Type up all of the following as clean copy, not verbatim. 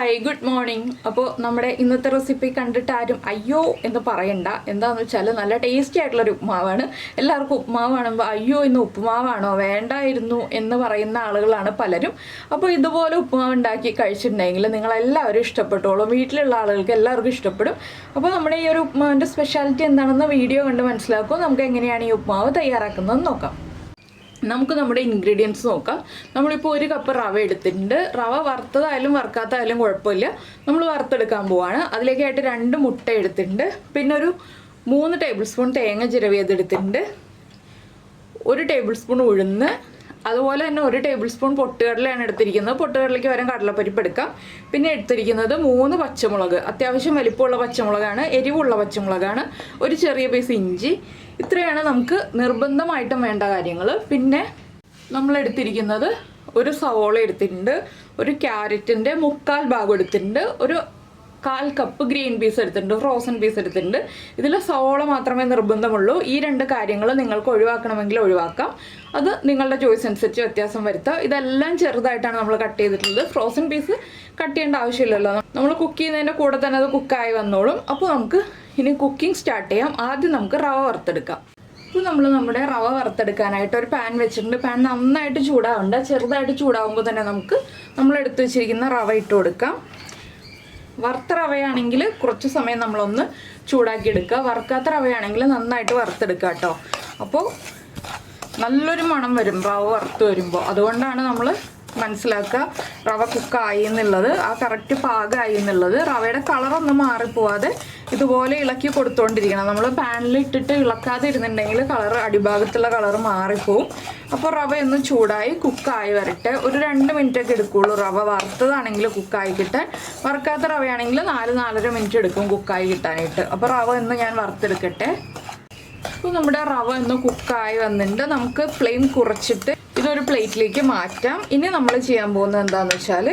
Hi good morning. അപ്പോൾ നമ്മുടെ ഇന്നത്തെ റെസിപ്പി കണ്ടിട്ട് ആരും അയ്യോ എന്ന് പറയണ്ട. എന്താണെന്ന് വെച്ചാൽ നല്ല ടേസ്റ്റി ആയിട്ടുള്ളൊരു ഉപ്പുമാവാണ്. എല്ലാവർക്കും ഉപ്പുമാവ് കാണുമ്പോൾ അയ്യോ ഇന്ന് ഉപ്പുമാവാണോ വേണ്ടായിരുന്നു എന്ന് പറയുന്ന ആളുകളാണ് പലരും. അപ്പോൾ ഇതുപോലെ ഉപ്പുമാവ് ഉണ്ടാക്കി കഴിച്ചിട്ടുണ്ടെങ്കിൽ നിങ്ങളെല്ലാവരും ഇഷ്ടപ്പെട്ടോളും. വീട്ടിലുള്ള ആളുകൾക്ക് എല്ലാവർക്കും ഇഷ്ടപ്പെടും. അപ്പോൾ നമ്മുടെ ഈ ഒരു ഉപ്പുമാവിൻ്റെ സ്പെഷ്യാലിറ്റി എന്താണെന്ന് വീഡിയോ കണ്ട് മനസ്സിലാക്കും. നമുക്ക് എങ്ങനെയാണ് ഈ ഉപ്പുമാവ് തയ്യാറാക്കുന്നതെന്ന് നോക്കാം. നമുക്ക് നമ്മുടെ ഇൻഗ്രീഡിയൻസ് നോക്കാം. നമ്മളിപ്പോൾ 1 കപ്പ് റവ എടുത്തിട്ടുണ്ട്. റവ വറുത്തതായാലും വറുക്കാത്തതായാലും കുഴപ്പമില്ല. നമ്മൾ വറുത്തെടുക്കാൻ പോവാണ്. അതിലേക്കായിട്ട് 2 മുട്ട എടുത്തിട്ടുണ്ട്. പിന്നെ ഒരു 3 ടേബിൾ സ്പൂൺ തേങ്ങ ചിരവിയതെടുത്തിട്ടുണ്ട്. 1 ടേബിൾ സ്പൂൺ ഉഴുന്ന്, അതുപോലെ തന്നെ 1 ടേബിൾ സ്പൂൺ പൊട്ടുകടലയാണ് എടുത്തിരിക്കുന്നത്. പൊട്ടുകടലയ്ക്ക് വരാൻ കടലപ്പരിപ്പ് എടുക്കാം. പിന്നെ എടുത്തിരിക്കുന്നത് 3 പച്ചമുളക്, അത്യാവശ്യം വലിപ്പമുള്ള പച്ചമുളകാണ്, എരിവുള്ള പച്ചമുളകാണ്, ഒരു ചെറിയ പീസ് ഇഞ്ചി. ഇത്രയാണ് നമുക്ക് നിർബന്ധമായിട്ടും വേണ്ട കാര്യങ്ങൾ. പിന്നെ നമ്മൾ എടുത്തിരിക്കുന്നത് 1 സവോള എടുത്തിട്ടുണ്ട്, ഒരു ക്യാരറ്റിൻ്റെ 1/4 ഭാഗം എടുത്തിട്ടുണ്ട്, ഒരു 1/4 കപ്പ് ഗ്രീൻ പീസ് എടുത്തിട്ടുണ്ട്, ഫ്രോസൺ പീസ് എടുത്തിട്ടുണ്ട്. ഇതിൽ സവോള മാത്രമേ നിർബന്ധമുള്ളൂ. ഈ 2 കാര്യങ്ങൾ നിങ്ങൾക്ക് ഒഴിവാക്കണമെങ്കിൽ ഒഴിവാക്കാം. അത് നിങ്ങളുടെ ചോയ്സ് അനുസരിച്ച് വ്യത്യാസം വരുത്താം. ഇതെല്ലാം ചെറുതായിട്ടാണ് നമ്മൾ കട്ട് ചെയ്തിട്ടുള്ളത്. ഫ്രോസൺ പീസ് കട്ട് ചെയ്യേണ്ട ആവശ്യമില്ലല്ലോ. നമ്മൾ കുക്ക് ചെയ്യുന്നതിൻ്റെ കൂടെ തന്നെ അത് കുക്കായി വന്നോളും. അപ്പോൾ നമുക്ക് ഇനി കുക്കിംഗ് സ്റ്റാർട്ട് ചെയ്യാം. ആദ്യം നമുക്ക് റവ വറുത്തെടുക്കാം. ഇപ്പോൾ നമ്മൾ നമ്മുടെ റവ വറുത്തെടുക്കാനായിട്ട് ഒരു പാൻ വെച്ചിട്ടുണ്ട്. പാൻ നന്നായിട്ട് ചൂടാവണ്ട, ചെറുതായിട്ട് ചൂടാവുമ്പോൾ തന്നെ നമുക്ക് നമ്മൾ എടുത്തു വെച്ചിരിക്കുന്ന റവ ഇട്ട് കൊടുക്കാം. വറുത്ത റവയാണെങ്കിൽ കുറച്ച് സമയം നമ്മളൊന്ന് ചൂടാക്കി എടുക്കുക. വറുക്കാത്ത റവയാണെങ്കിൽ നന്നായിട്ട് വറുത്തെടുക്കുക കേട്ടോ. അപ്പോൾ നല്ലൊരു മണം വരും റവ വറുത്ത് വരുമ്പോൾ. അതുകൊണ്ടാണ് നമ്മൾ മനസ്സിലാക്കുക റവ കുക്കായി എന്നുള്ളത്, ആ കറക്റ്റ് പാകമായി എന്നുള്ളത്. റവയുടെ കളറൊന്നും മാറിപ്പോവാതെ ഇതുപോലെ ഇളക്കി കൊടുത്തുകൊണ്ടിരിക്കണം. നമ്മൾ പാനിൽ ഇട്ടിട്ട് ഇളക്കാതെ ഇരുന്നുണ്ടെങ്കിൽ അടിഭാഗത്തുള്ള കളറ് മാറിപ്പോവും. അപ്പോൾ റവ ഒന്ന് ചൂടായി കുക്കായി വരട്ടെ. ഒരു 2 മിനിറ്റൊക്കെ എടുക്കുകയുള്ളൂ റവ വറുത്തതാണെങ്കിൽ കുക്കായി കിട്ടാൻ. വറുക്കാത്ത റവയാണെങ്കിൽ 4-4.5 മിനിറ്റ് എടുക്കും കുക്കായി കിട്ടാനായിട്ട്. അപ്പോൾ റവ ഒന്ന് ഞാൻ വറുത്തെടുക്കട്ടെ. അപ്പോൾ നമ്മുടെ റവ ഒന്ന് കുക്കായി വന്നിട്ടുണ്ട്. നമുക്ക് ഫ്ലെയിം കുറച്ചിട്ട് ഇതൊരു പ്ലേറ്റിലേക്ക് മാറ്റാം. ഇനി നമ്മൾ ചെയ്യാൻ പോകുന്നത് എന്താണെന്ന് വെച്ചാൽ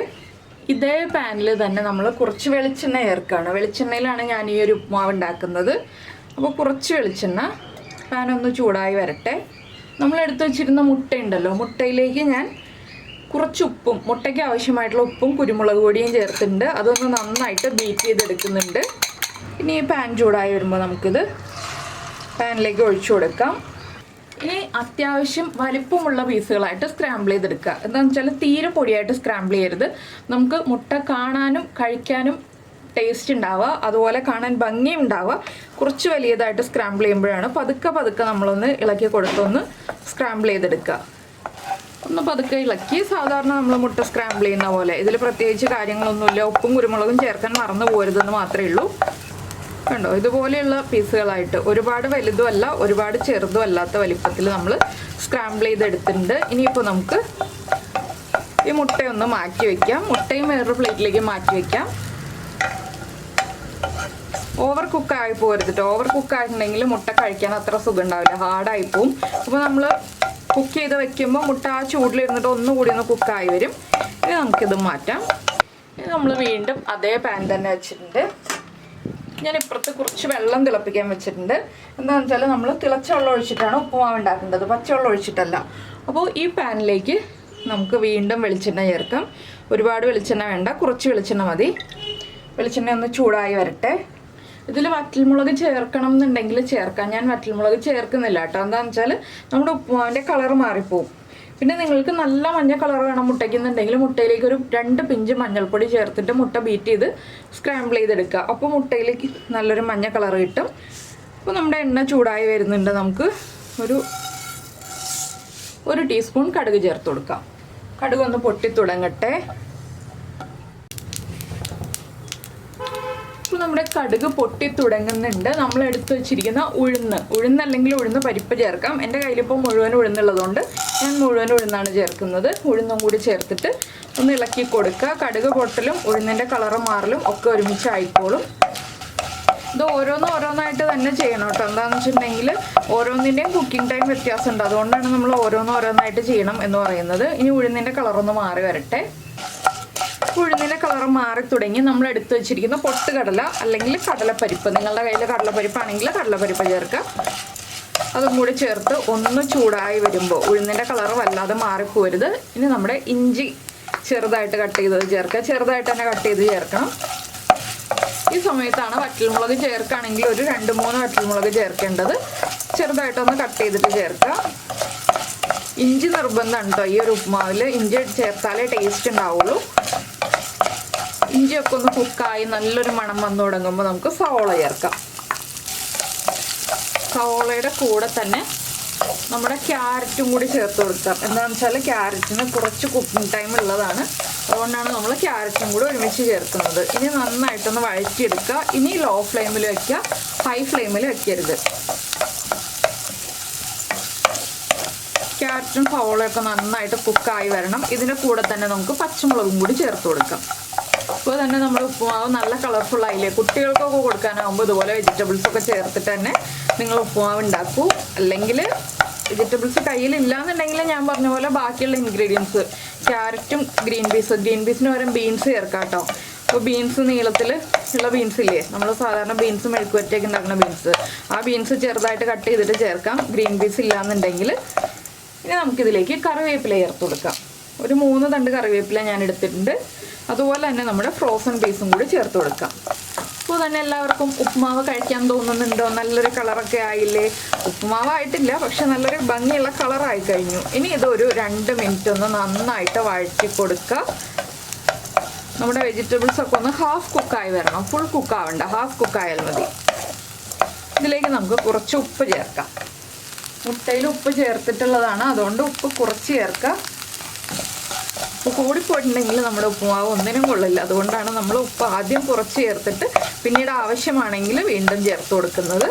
ഇതേ പാനിൽ തന്നെ നമ്മൾ കുറച്ച് വെളിച്ചെണ്ണ ചേർക്കുകയാണ്. വെളിച്ചെണ്ണയിലാണ് ഞാൻ ഈ ഒരു ഉപ്പുമാവ് ഉണ്ടാക്കുന്നത്. അപ്പോൾ കുറച്ച് വെളിച്ചെണ്ണ, പാനൊന്ന് ചൂടായി വരട്ടെ. നമ്മൾ എടുത്ത് വെച്ചിരുന്ന മുട്ടയുണ്ടല്ലോ, മുട്ടയിലേക്ക് ഞാൻ കുറച്ച് ഉപ്പും മുട്ടയ്ക്ക് ആവശ്യമായിട്ടുള്ള ഉപ്പും കുരുമുളക് പൊടിയും ചേർത്തിട്ടുണ്ട്. അതൊന്ന് നന്നായിട്ട് ബീറ്റ് ചെയ്തെടുക്കുന്നുണ്ട്. ഇനി ഈ പാൻ ചൂടായി വരുമ്പോൾ നമുക്കിത് പാനിലേക്ക് ഒഴിച്ചു കൊടുക്കാം. ഇനി അത്യാവശ്യം വലിപ്പമുള്ള പീസുകളായിട്ട് സ്ക്രാമ്പിൾ ചെയ്തെടുക്കുക. എന്താണെന്ന് വെച്ചാൽ തീരെ പൊടിയായിട്ട് സ്ക്രാമ്പിൾ ചെയ്യരുത്. നമുക്ക് മുട്ട കാണാനും കഴിക്കാനും ടേസ്റ്റ് ഉണ്ടാവുക, അതുപോലെ കാണാൻ ഭംഗിയും ഉണ്ടാവുക. കുറച്ച് വലിയതായിട്ട് സ്ക്രാമ്പിൾ ചെയ്യുമ്പോഴാണ്. പതുക്കെ നമ്മളൊന്ന് ഇളക്കി കൊടുത്തൊന്ന് സ്ക്രാമ്പിൾ ചെയ്തെടുക്കുക. ഒന്ന് പതുക്കെ ഇളക്കി സാധാരണ നമ്മൾ മുട്ട സ്ക്രാമ്പിൾ ചെയ്യുന്ന പോലെ. ഇതിൽ പ്രത്യേകിച്ച് കാര്യങ്ങളൊന്നുമില്ല. ഉപ്പും കുരുമുളകും ചേർക്കാൻ മറന്നു പോരുതെന്ന് മാത്രമേ ഉള്ളൂ. കണ്ടോ, ഇതുപോലെയുള്ള പീസുകളായിട്ട്, ഒരുപാട് വലുതും അല്ല ഒരുപാട് ചെറുതും അല്ലാത്ത വലിപ്പത്തിൽ നമ്മൾ സ്ക്രാമ്പിൾ ചെയ്തെടുത്തിട്ടുണ്ട്. ഇനിയിപ്പോൾ നമുക്ക് ഈ മുട്ടയൊന്ന് മാറ്റി വയ്ക്കാം. മുട്ടയും വേറൊരു പ്ലേറ്റിലേക്ക് മാറ്റി വയ്ക്കാം. ഓവർ കുക്കായി പോരുത് കേട്ടോ. ഓവർ കുക്കായിട്ടുണ്ടെങ്കിൽ മുട്ട കഴിക്കാൻ അത്ര സുഖം ഉണ്ടാവില്ല, ഹാർഡായി പോവും. അപ്പോൾ നമ്മൾ കുക്ക് ചെയ്ത് വെക്കുമ്പോൾ മുട്ട ആ ചൂടിലിരുന്നിട്ട് ഒന്നുകൂടി ഒന്ന് കുക്കായി വരും. ഇനി നമുക്കിത് മാറ്റാം. ഇനി നമ്മൾ വീണ്ടും അതേ പാൻ തന്നെ വെച്ചിട്ടുണ്ട്. ഞാൻ ഇപ്പുറത്ത് കുറച്ച് വെള്ളം തിളപ്പിക്കാൻ വെച്ചിട്ടുണ്ട്. എന്താണെന്ന് വെച്ചാൽ നമ്മൾ തിളച്ച വെള്ളം ഒഴിച്ചിട്ടാണ് ഉപ്പുമാവ് ഉണ്ടാക്കേണ്ടത്, പച്ചവെള്ളം ഒഴിച്ചിട്ടല്ല. അപ്പോൾ ഈ പാനിലേക്ക് നമുക്ക് വീണ്ടും വെളിച്ചെണ്ണ ചേർക്കാം. ഒരുപാട് വെളിച്ചെണ്ണ വേണ്ട, കുറച്ച് വെളിച്ചെണ്ണ മതി. വെളിച്ചെണ്ണ ഒന്ന് ചൂടായി വരട്ടെ. ഇതിൽ വറ്റൽമുളക് ചേർക്കണം എന്നുണ്ടെങ്കിൽ ചേർക്കാം. ഞാൻ വറ്റൽമുളക് ചേർക്കുന്നില്ല കേട്ടോ. എന്താണെന്ന് വെച്ചാൽ നമ്മുടെ ഉപ്പുമാവിൻ്റെ കളർ മാറിപ്പോവും. പിന്നെ നിങ്ങൾക്ക് നല്ല മഞ്ഞ കളർ വേണം മുട്ടയ്ക്കുന്നുണ്ടെങ്കിൽ മുട്ടയിലേക്ക് ഒരു 2 പിഞ്ച് മഞ്ഞൾപ്പൊടി ചേർത്തിട്ട് മുട്ട ബീറ്റ് ചെയ്ത് സ്ക്രാമ്പിൾ ചെയ്തെടുക്കുക. അപ്പോൾ മുട്ടയിലേക്ക് നല്ലൊരു മഞ്ഞ കളർ കിട്ടും. അപ്പോൾ നമ്മുടെ എണ്ണ ചൂടായി വരുന്നുണ്ട്. നമുക്ക് ഒരു ടീസ്പൂൺ കടുക് ചേർത്ത് കൊടുക്കാം. കടുക് ഒന്ന് പൊട്ടി തുടങ്ങട്ടെ. ഇപ്പോൾ നമ്മുടെ കടുക് പൊട്ടി തുടങ്ങുന്നുണ്ട്. നമ്മൾ എടുത്ത് വെച്ചിരിക്കുന്ന ഉഴുന്നല്ലെങ്കിൽ ഉഴുന്ന് പരിപ്പ് ചേർക്കാം. എൻ്റെ കയ്യിലിപ്പോൾ മുഴുവൻ ഉഴുന്നുള്ളതുകൊണ്ട് ഞാൻ മുഴുവൻ ഉഴുന്നാണ് ചേർക്കുന്നത്. ഉഴുന്നും കൂടി ചേർത്തിട്ട് ഒന്ന് ഇളക്കി കൊടുക്കുക. കടുക് പൊട്ടലും ഉഴുന്നിൻ്റെ കളറ് മാറലും ഒക്കെ ഒരുമിച്ച് ആയിക്കോളും. ഇത് ഓരോന്നായിട്ട് തന്നെ ചെയ്യണം കേട്ടോ. എന്താണെന്ന് വെച്ചിട്ടുണ്ടെങ്കിൽ ഓരോന്നിൻ്റെയും കുക്കിംഗ് ടൈം വ്യത്യാസമുണ്ട്. അതുകൊണ്ടാണ് നമ്മൾ ഓരോന്നായിട്ട് ചെയ്യണം എന്ന് പറയുന്നത്. ഇനി ഉഴുന്നിൻ്റെ കളറൊന്ന് മാറി വരട്ടെ. ഉഴുന്നിൻ്റെ കളർ മാറി തുടങ്ങി. നമ്മൾ എടുത്തു വെച്ചിരിക്കുന്ന പൊട്ടുകടല അല്ലെങ്കിൽ കടലപ്പരിപ്പ്, നിങ്ങളുടെ കയ്യിൽ കടലപ്പരിപ്പാണെങ്കിൽ കടലപ്പരിപ്പ് ചേർക്കുക. അതും കൂടി ചേർത്ത് ഒന്ന് ചൂടായി വരുമ്പോൾ, ഉഴുന്നിൻ്റെ കളർ വല്ലാതെ മാറിപ്പോരുത്. ഇനി നമ്മുടെ ഇഞ്ചി ചെറുതായിട്ട് കട്ട് ചെയ്തത് ചേർക്കുക. ചെറുതായിട്ട് തന്നെ കട്ട് ചെയ്ത് ചേർക്കണം. ഈ സമയത്താണ് വറ്റൽമുളക് ചേർക്കുകയാണെങ്കിൽ ഒരു 2-3 വറ്റൽമുളക് ചേർക്കേണ്ടത്. ചെറുതായിട്ടൊന്ന് കട്ട് ചെയ്തിട്ട് ചേർക്കുക. ഇഞ്ചി നിർബന്ധമാണ് കേട്ടോ ഈ ഒരു ഉപ്പുമാവിൽ. ഇഞ്ചി ചേർത്താലേ ടേസ്റ്റ് ഉണ്ടാവുള്ളൂ. ഇഞ്ചിയൊക്കെ ഒന്ന് കുക്കായി നല്ലൊരു മണം വന്നു തുടങ്ങുമ്പോൾ നമുക്ക് സവോള ചേർക്കാം. സവോളയുടെ കൂടെ തന്നെ നമ്മുടെ ക്യാരറ്റും കൂടി ചേർത്ത് കൊടുക്കാം. എന്താണെന്ന് വെച്ചാൽ ക്യാരറ്റിന് കുറച്ച് കുക്കിംഗ് ടൈം ഉള്ളതാണ്. അതുകൊണ്ടാണ് നമ്മൾ ക്യാരറ്റും കൂടി ഒരുമിച്ച് ചേർക്കുന്നത്. ഇനി നന്നായിട്ടൊന്ന് വഴറ്റിയെടുക്കുക. ഇനി ലോ ഫ്ലെയിമിൽ വയ്ക്കുക, ഹൈ ഫ്ലെയിമിൽ വയ്ക്കരുത്. ക്യാരറ്റും സവോളയൊക്കെ നന്നായിട്ട് കുക്കായി വരണം. ഇതിൻ്റെ കൂടെ തന്നെ നമുക്ക് പച്ചമുളകും കൂടി ചേർത്ത് കൊടുക്കാം. അപ്പോൾ തന്നെ നമ്മുടെ ഉപ്പുമാവ് നല്ല കളർഫുൾ ആയില്ലേ. കുട്ടികൾക്കൊക്കെ കൊടുക്കാനാകുമ്പോൾ ഇതുപോലെ വെജിറ്റബിൾസൊക്കെ ചേർത്തിട്ട് തന്നെ നിങ്ങൾ ഉപ്പുമാവ് ഉണ്ടാക്കൂ. അല്ലെങ്കിൽ വെജിറ്റബിൾസ് കയ്യിലില്ലാന്നുണ്ടെങ്കിൽ ഞാൻ പറഞ്ഞ പോലെ ബാക്കിയുള്ള ഇൻഗ്രീഡിയൻസ് ക്യാരറ്റും ഗ്രീൻ പീസിന് പകരം ബീൻസ് ചേർക്കാം കേട്ടോ. അപ്പോൾ ബീൻസ് നീളത്തിൽ ഉള്ള ബീൻസ് ഇല്ലേ, നമ്മൾ സാധാരണ ബീൻസ് മെഴുക്കുവരട്ടിയൊക്കെ ഉണ്ടാക്കുന്ന ബീൻസ്, ആ ബീൻസ് ചെറുതായിട്ട് കട്ട് ചെയ്തിട്ട് ചേർക്കാം. ഗ്രീൻ പീസ് ഇല്ലാന്നുണ്ടെങ്കിൽ. ഇനി നമുക്കിതിലേക്ക് കറിവേപ്പില ചേർത്ത് കൊടുക്കാം. ഒരു 3 തണ്ട് കറിവേപ്പില ഞാൻ എടുത്തിട്ടുണ്ട്. അതുപോലെ തന്നെ നമ്മുടെ ഫ്രോസൺ പീസും കൂടി ചേർത്ത് കൊടുക്കാം. അപ്പോൾ തന്നെ എല്ലാവർക്കും ഉപ്പുമാവ് കഴിക്കാൻ തോന്നുന്നുണ്ടോ? നല്ലൊരു കളറൊക്കെ ആയില്ലേ? ഉപ്പുമാവായിട്ടില്ല, പക്ഷെ നല്ലൊരു ഭംഗിയുള്ള കളറായി കഴിഞ്ഞു. ഇനി ഇതൊരു 2 മിനിറ്റ് ഒന്ന് നന്നായിട്ട് വഴറ്റി കൊടുക്കുക. നമ്മുടെ വെജിറ്റബിൾസൊക്കെ ഒന്ന് ഹാഫ് കുക്കായി വരണം. ഫുൾ കുക്കാവണ്ട, ഹാഫ് കുക്കായാൽ മതി. ഇതിലേക്ക് നമുക്ക് കുറച്ച് ഉപ്പ് ചേർക്കാം. മുട്ടയിൽ ഉപ്പ് ചേർത്തിട്ടുള്ളതാണ്, അതുകൊണ്ട് ഉപ്പ് കുറച്ച് ചേർക്കാം. ഉപ്പ് കൂടിപ്പോയിട്ടുണ്ടെങ്കിൽ നമ്മുടെ ഉപ്പുമാവ് ഒന്നിനും കൊള്ളില്ല. അതുകൊണ്ടാണ് നമ്മൾ ഉപ്പ് ആദ്യം കുറച്ച് ചേർത്തിട്ട് പിന്നീട് ആവശ്യമാണെങ്കിൽ വീണ്ടും ചേർത്ത് കൊടുക്കുന്നത്.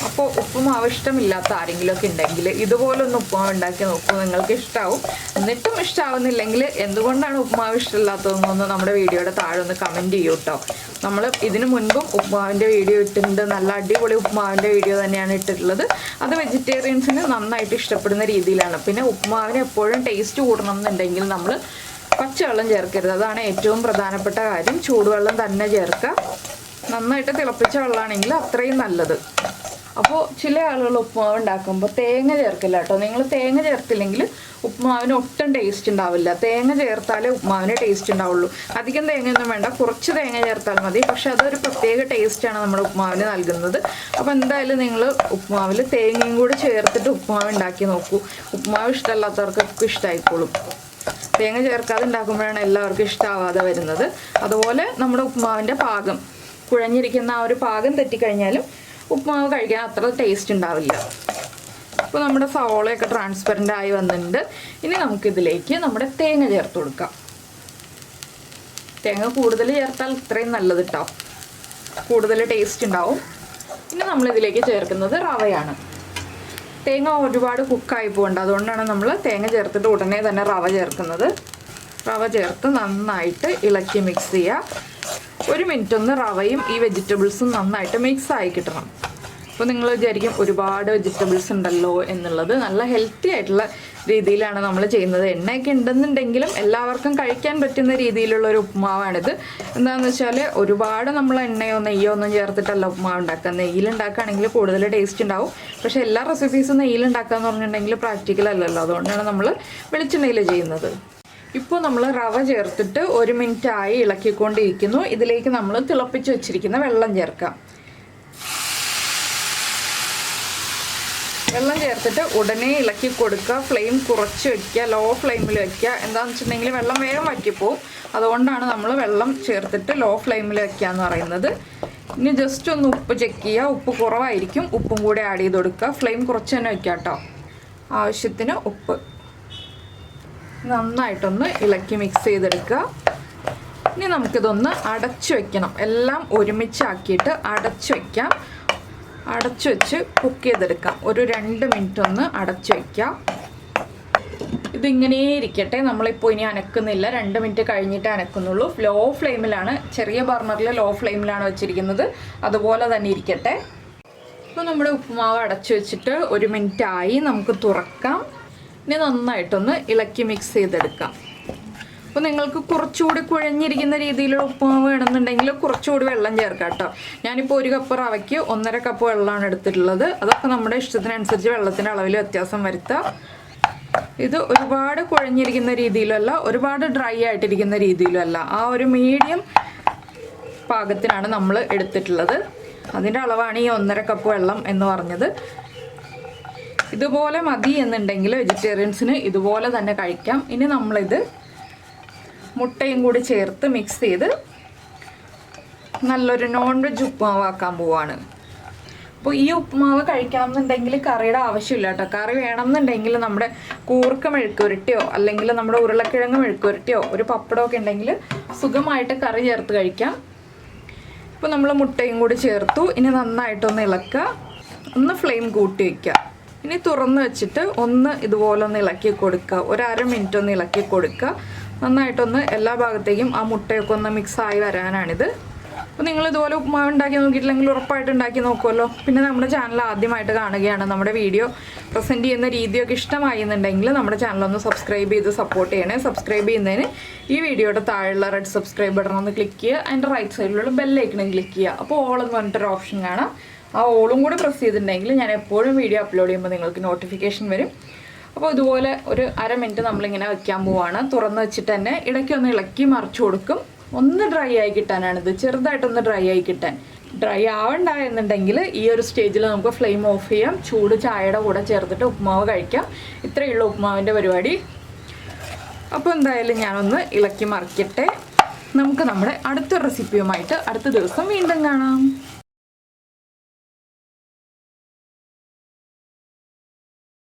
അപ്പോൾ ഉപ്പുമാവ് ഇഷ്ടമില്ലാത്ത ആരെങ്കിലുമൊക്കെ ഉണ്ടെങ്കിൽ ഇതുപോലൊന്ന് ഉപ്പുമാവ് ഉണ്ടാക്കി നോക്കൂ, നിങ്ങൾക്ക് ഇഷ്ടമാവും. എന്നിട്ടും ഇഷ്ടമാവുന്നില്ലെങ്കിൽ എന്തുകൊണ്ടാണ് ഉപ്പുമാവ് ഇഷ്ടമില്ലാത്തതെന്നൊന്ന് നമ്മുടെ വീഡിയോയുടെ താഴെ ഒന്ന് കമൻറ്റ് ചെയ്യൂ കേട്ടോ. നമ്മൾ ഇതിനു മുൻപും ഉപ്പുമാവിൻ്റെ വീഡിയോ ഇട്ടിട്ടുണ്ട്. നല്ല അടിപൊളി ഉപ്പുമാവിൻ്റെ വീഡിയോ തന്നെയാണ് ഇട്ടിട്ടുള്ളത്. അത് വെജിറ്റേറിയൻസിന് നന്നായിട്ട് ഇഷ്ടപ്പെടുന്ന രീതിയിലാണ്. പിന്നെ ഉപ്പുമാവിന് എപ്പോഴും ടേസ്റ്റ് കൂടണം എന്നുണ്ടെങ്കിൽ നമ്മൾ പച്ചവെള്ളം ചേർക്കരുത്. അതാണ് ഏറ്റവും പ്രധാനപ്പെട്ട കാര്യം. ചൂടുവെള്ളം തന്നെ ചേർക്കുക. നന്നായിട്ട് തിളപ്പിച്ച വെള്ളമാണെങ്കിൽ അത്രയും നല്ലത്. അപ്പോൾ ചില ആളുകൾ ഉപ്പുമാവ് ഉണ്ടാക്കുമ്പോൾ തേങ്ങ ചേർക്കില്ല കേട്ടോ. നിങ്ങൾ തേങ്ങ ചേർത്തില്ലെങ്കിൽ ഉപ്പുമാവിന് ഒട്ടും ടേസ്റ്റ് ഉണ്ടാവില്ല. തേങ്ങ ചേർത്താലേ ഉപ്പുമാവിന് ടേസ്റ്റ് ഉണ്ടാവുള്ളൂ. അധികം തേങ്ങയൊന്നും വേണ്ട, കുറച്ച് തേങ്ങ ചേർത്താൽ മതി. പക്ഷെ അതൊരു പ്രത്യേക ടേസ്റ്റാണ് നമ്മുടെ ഉപ്പുമാവിന് നൽകുന്നത്. അപ്പോൾ എന്തായാലും നിങ്ങൾ ഉപ്പുമാവിൽ തേങ്ങയും കൂടി ചേർത്തിട്ട് ഉപ്പുമാവ് ഉണ്ടാക്കി നോക്കൂ. ഉപ്പുമാവ് ഇഷ്ടമല്ലാത്തവർക്കൊക്കെ ഇഷ്ടമായിക്കോളും. തേങ്ങ ചേർക്കാതെ ഉണ്ടാക്കുമ്പോഴാണ് എല്ലാവർക്കും ഇഷ്ടമാവാതെ വരുന്നത്. അതുപോലെ നമ്മുടെ ഉപ്പുമാവിൻ്റെ പാകം, കുഴഞ്ഞിരിക്കുന്ന ആ ഒരു പാകം തെറ്റിക്കഴിഞ്ഞാലും ഉപ്പുമാവ് കഴിക്കാൻ അത്ര ടേസ്റ്റ് ഉണ്ടാവില്ല. അപ്പോൾ നമ്മുടെ സവോളയൊക്കെ ട്രാൻസ്പെറൻ്റ് ആയി വന്നിട്ടുണ്ട്. ഇനി നമുക്കിതിലേക്ക് നമ്മുടെ തേങ്ങ ചേർത്ത് കൊടുക്കാം. തേങ്ങ കൂടുതൽ ചേർത്താൽ ഇത്രയും നല്ലത് കേട്ടോ, കൂടുതൽ ടേസ്റ്റ് ഉണ്ടാവും. ഇനി നമ്മളിതിലേക്ക് ചേർക്കുന്നത് റവയാണ്. തേങ്ങ ഒരുപാട് കുക്കായി പോകണ്ട, അതുകൊണ്ടാണ് നമ്മൾ തേങ്ങ ചേർത്തിട്ട് ഉടനെ തന്നെ റവ ചേർക്കുന്നത്. റവ ചേർത്ത് നന്നായിട്ട് ഇളക്കി മിക്സ് ചെയ്യുക. 1 മിനിറ്റ് ഒന്ന് റവയും ഈ വെജിറ്റബിൾസും നന്നായിട്ട് മിക്സ് ആയി കിട്ടണം. അപ്പോൾ നിങ്ങൾ വിചാരിക്കും ഒരുപാട് വെജിറ്റബിൾസ് ഉണ്ടല്ലോ എന്നുള്ളത്. നല്ല ഹെൽത്തി ആയിട്ടുള്ള രീതിയിലാണ് നമ്മൾ ചെയ്യുന്നത്. എണ്ണയൊക്കെ ഉണ്ടെന്നുണ്ടെങ്കിലും എല്ലാവർക്കും കഴിക്കാൻ പറ്റുന്ന രീതിയിലുള്ള ഒരു ഉപ്പുമാവാണിത്. എന്താണെന്ന് വെച്ചാൽ ഒരുപാട് നമ്മൾ എണ്ണയോ നെയ്യോ ഒന്നും ചേർത്തിട്ടല്ല ഉപ്പുമാവ് ഉണ്ടാക്കുക. നെയ്യിലുണ്ടാക്കുകയാണെങ്കിൽ കൂടുതൽ ടേസ്റ്റ് ഉണ്ടാവും. പക്ഷേ എല്ലാ റെസിപ്പീസും നെയ്യിലുണ്ടാക്കുക എന്ന് പറഞ്ഞിട്ടുണ്ടെങ്കിൽ പ്രാക്ടിക്കൽ അല്ലല്ലോ. അതുകൊണ്ടാണ് നമ്മൾ വെളിച്ചെണ്ണയിൽ ചെയ്യുന്നത്. ഇപ്പോൾ നമ്മൾ റവ ചേർത്തിട്ട് 1 മിനിറ്റ് ആയി ഇളക്കിക്കൊണ്ടിരിക്കുന്നു. ഇതിലേക്ക് നമ്മൾ തിളപ്പിച്ച് വെച്ചിരിക്കുന്ന വെള്ളം ചേർക്കാം. വെള്ളം ചേർത്തിട്ട് ഉടനെ ഇളക്കി കൊടുക്കുക. ഫ്ലെയിം കുറച്ച് വയ്ക്കുക, ലോ ഫ്ലെയിമിൽ വയ്ക്കുക. എന്താണെന്ന് വെച്ചിട്ടുണ്ടെങ്കിൽ വെള്ളം വേഗം വറ്റിപ്പോവും. അതുകൊണ്ടാണ് നമ്മൾ വെള്ളം ചേർത്തിട്ട് ലോ ഫ്ലെയിമിൽ വയ്ക്കുക എന്ന് പറയുന്നത്. ഇനി ജസ്റ്റ് ഒന്ന് ഉപ്പ് ചെക്ക് ചെയ്യുക. ഉപ്പ് കുറവായിരിക്കും, ഉപ്പും കൂടെ ആഡ് ചെയ്ത് കൊടുക്കുക. ഫ്ലെയിം കുറച്ച് തന്നെ വയ്ക്കുക കേട്ടോ. ആവശ്യത്തിന് ഉപ്പ് നന്നായിട്ടൊന്ന് ഇളക്കി മിക്സ് ചെയ്തെടുക്കുക. ഇനി നമുക്കിതൊന്ന് അടച്ചു വയ്ക്കണം. എല്ലാം ഒരുമിച്ചാക്കിയിട്ട് അടച്ചു വയ്ക്കാം. അടച്ചു വെച്ച് കുക്ക് ചെയ്തെടുക്കാം. ഒരു 2 മിനിറ്റ് ഒന്ന് അടച്ചു വയ്ക്കാം. ഇതിങ്ങനെ ഇരിക്കട്ടെ. നമ്മളിപ്പോൾ ഇനി അനക്കുന്നില്ല. 2 മിനിറ്റ് കഴിഞ്ഞിട്ട് അനക്കുന്നുള്ളൂ. ലോ ഫ്ലെയിമിലാണ്, ചെറിയ ബർണറിൽ ലോ ഫ്ലെയിമിലാണ് വെച്ചിരിക്കുന്നത്. അതുപോലെ തന്നെ ഇരിക്കട്ടെ. അപ്പോൾ നമ്മുടെ ഉപ്പുമാവ് അടച്ചു വെച്ചിട്ട് 1 മിനിറ്റ് ആയി. നമുക്ക് തുറക്കാം. ഇനി നന്നായിട്ടൊന്ന് ഇളക്കി മിക്സ് ചെയ്തെടുക്കാം. അപ്പോൾ നിങ്ങൾക്ക് കുറച്ചുകൂടി കുഴഞ്ഞിരിക്കുന്ന രീതിയിലുള്ള ഉപ്പുമാവ് വേണമെന്നുണ്ടെങ്കിൽ കുറച്ചുകൂടി വെള്ളം ചേർക്കാം കേട്ടോ. ഞാനിപ്പോൾ 1 കപ്പ് റവയ്ക്ക് 1.5 കപ്പ് വെള്ളമാണ് എടുത്തിട്ടുള്ളത്. അതൊക്കെ നമ്മുടെ ഇഷ്ടത്തിനനുസരിച്ച് വെള്ളത്തിൻ്റെ അളവിൽ വ്യത്യാസം വരുത്തുക. ഇത് ഒരുപാട് കുഴഞ്ഞിരിക്കുന്ന രീതിയിലല്ല, ഒരുപാട് ഡ്രൈ ആയിട്ടിരിക്കുന്ന രീതിയിലല്ല, ആ ഒരു മീഡിയം പാകത്തിനാണ് നമ്മൾ എടുത്തിട്ടുള്ളത്. അതിൻ്റെ അളവാണ് ഈ 1.5 കപ്പ് വെള്ളം എന്ന് പറഞ്ഞത്. ഇതുപോലെ മതി എന്നുണ്ടെങ്കിൽ വെജിറ്റേറിയൻസിന് ഇതുപോലെ തന്നെ കഴിക്കാം. ഇനി നമ്മളിത് മുട്ടയും കൂടി ചേർത്ത് മിക്സ് ചെയ്ത് നല്ലൊരു നോൺ വെജ് ഉപ്പുമാവാക്കാൻ പോവാണ്. അപ്പോൾ ഈ ഉപ്പുമാവ് കഴിക്കണം എന്നുണ്ടെങ്കിൽ കറിയുടെ ആവശ്യമില്ല കേട്ടോ. കറി വേണം എന്നുണ്ടെങ്കിൽ നമ്മുടെ കൂർക്ക മെഴുക്കുരട്ടിയോ അല്ലെങ്കിൽ നമ്മുടെ ഉരുളക്കിഴങ്ങ് മെഴുക്കുരട്ടിയോ ഒരു പപ്പടമൊക്കെ ഉണ്ടെങ്കിൽ സുഖമായിട്ട് കറി ചേർത്ത് കഴിക്കാം. ഇപ്പോൾ നമ്മൾ മുട്ടയും കൂടി ചേർത്തു. ഇനി നന്നായിട്ടൊന്ന് ഇളക്കുക, ഒന്ന് ഫ്ലെയിം കൂട്ടി വയ്ക്കുക. ഇനി തുറന്ന് വെച്ചിട്ട് ഒന്ന് ഇതുപോലെ ഒന്ന് ഇളക്കി കൊടുക്കുക, ഒരു 1/2 മിനിറ്റ് ഒന്ന് ഇളക്കി കൊടുക്കുക. നന്നായിട്ടൊന്ന് എല്ലാ ഭാഗത്തേക്കും ആ മുട്ടയൊക്കെ ഒന്ന് മിക്സായി വരാനാണിത്. അപ്പോൾ നിങ്ങൾ ഇതുപോലെ ഉപ്പുമാവ് ഉണ്ടാക്കി നോക്കിയിട്ടില്ലെങ്കിൽ ഉറപ്പായിട്ട് ഉണ്ടാക്കി നോക്കുമല്ലോ. പിന്നെ നമ്മുടെ ചാനൽ ആദ്യമായിട്ട് കാണുകയാണ്, നമ്മുടെ വീഡിയോ പ്രസൻറ്റ് ചെയ്യുന്ന രീതിയൊക്കെ ഇഷ്ടമായി എന്നുണ്ടെങ്കിൽ നമ്മുടെ ചാനലൊന്ന് സബ്സ്ക്രൈബ് ചെയ്ത് സപ്പോർട്ട് ചെയ്യണേ. സബ്സ്ക്രൈബ് ചെയ്യുന്നതിന് ഈ വീഡിയോയുടെ താഴെയുള്ള റെഡ് സബ്സ്ക്രൈബ് ബട്ടൺ ഒന്ന് ക്ലിക്ക് ചെയ്യുക, അതിൻ്റെ റൈറ്റ് സൈഡിലുള്ള ബെല്ലൈക്കണും ക്ലിക്ക് ചെയ്യുക. അപ്പോൾ ഓൾ എന്ന് പറഞ്ഞിട്ടൊരു ഓപ്ഷൻ കാണാം. ആ ഓളും കൂടി പ്രസ് ചെയ്തിട്ടുണ്ടെങ്കിൽ ഞാൻ എപ്പോഴും വീഡിയോ അപ്ലോഡ് ചെയ്യുമ്പോൾ നിങ്ങൾക്ക് നോട്ടിഫിക്കേഷൻ വരും. അപ്പോൾ ഇതുപോലെ ഒരു 1/2 മിനിറ്റ് നമ്മളിങ്ങനെ വയ്ക്കാൻ പോവാണ്. തുറന്ന് വെച്ചിട്ട് തന്നെ ഇടയ്ക്കൊന്ന് ഇളക്കി മറിച്ചു കൊടുക്കും. ഒന്ന് ഡ്രൈ ആയി കിട്ടാനാണിത്, ചെറുതായിട്ടൊന്ന് ഡ്രൈ ആയി കിട്ടാൻ. ഡ്രൈ ആവണ്ട എന്നുണ്ടെങ്കിൽ ഈ ഒരു സ്റ്റേജിൽ നമുക്ക് ഫ്ലെയിം ഓഫ് ചെയ്യാം, ചൂട് ചായയുടെ കൂടെ ചേർത്തിട്ട് ഉപ്പുമാവ് കഴിക്കാം. ഇത്രയുള്ള ഉപ്പുമാവിൻ്റെ പരിപാടി. അപ്പോൾ എന്തായാലും ഞാനൊന്ന് ഇളക്കി മറിക്കട്ടെ. നമുക്ക് നമ്മുടെ അടുത്ത റെസിപ്പിയുമായിട്ട് അടുത്ത ദിവസം വീണ്ടും കാണാം.